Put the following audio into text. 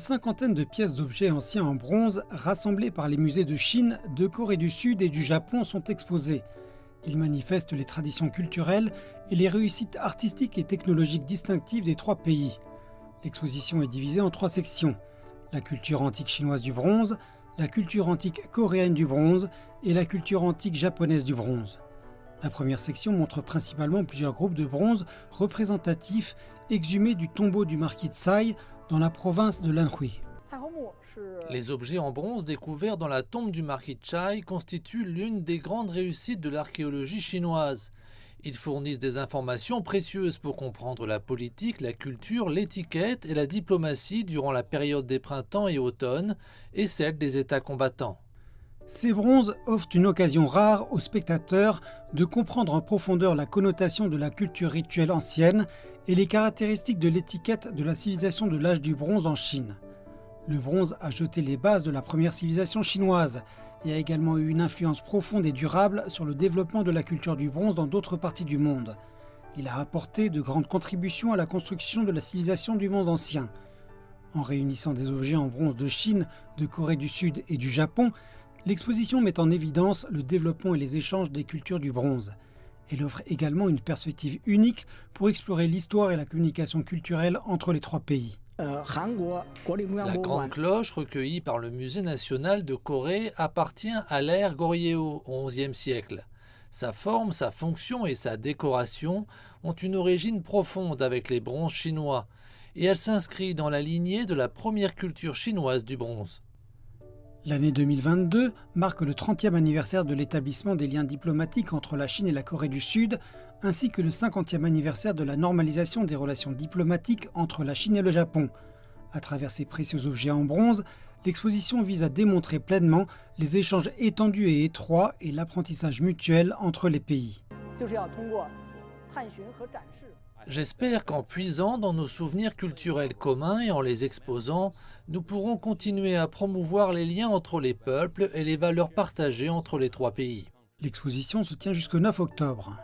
cinquantaine de pièces d'objets anciens en bronze rassemblées par les musées de Chine, de Corée du Sud et du Japon sont exposés. Ils manifestent les traditions culturelles et les réussites artistiques et technologiques distinctives des trois pays. L'exposition est divisée en trois sections: la culture antique chinoise du bronze, la culture antique coréenne du bronze et la culture antique japonaise du bronze. La première section montre principalement plusieurs groupes de bronze représentatifs exhumés du tombeau du marquis Tsai dans la province de l'Anhui. Les objets en bronze découverts dans la tombe du marquis Tsai constituent l'une des grandes réussites de l'archéologie chinoise. Ils fournissent des informations précieuses pour comprendre la politique, la culture, l'étiquette et la diplomatie durant la période des printemps et automnes et celle des États combattants. Ces bronzes offrent une occasion rare aux spectateurs de comprendre en profondeur la connotation de la culture rituelle ancienne et les caractéristiques de l'étiquette de la civilisation de l'âge du bronze en Chine. Le bronze a jeté les bases de la première civilisation chinoise et a également eu une influence profonde et durable sur le développement de la culture du bronze dans d'autres parties du monde. Il a apporté de grandes contributions à la construction de la civilisation du monde ancien. En réunissant des objets en bronze de Chine, de Corée du Sud et du Japon, l'exposition met en évidence le développement et les échanges des cultures du bronze. Elle offre également une perspective unique pour explorer l'histoire et la communication culturelle entre les trois pays. La grande cloche recueillie par le Musée national de Corée appartient à l'ère Goryeo au XIe siècle. Sa forme, sa fonction et sa décoration ont une origine profonde avec les bronzes chinois et elle s'inscrit dans la lignée de la première culture chinoise du bronze. L'année 2022 marque le 30e anniversaire de l'établissement des liens diplomatiques entre la Chine et la Corée du Sud, ainsi que le 50e anniversaire de la normalisation des relations diplomatiques entre la Chine et le Japon. À travers ces précieux objets en bronze, l'exposition vise à démontrer pleinement les échanges étendus et étroits et l'apprentissage mutuel entre les pays. J'espère qu'en puisant dans nos souvenirs culturels communs et en les exposant, nous pourrons continuer à promouvoir les liens entre les peuples et les valeurs partagées entre les trois pays. L'exposition se tient jusqu'au 9 octobre.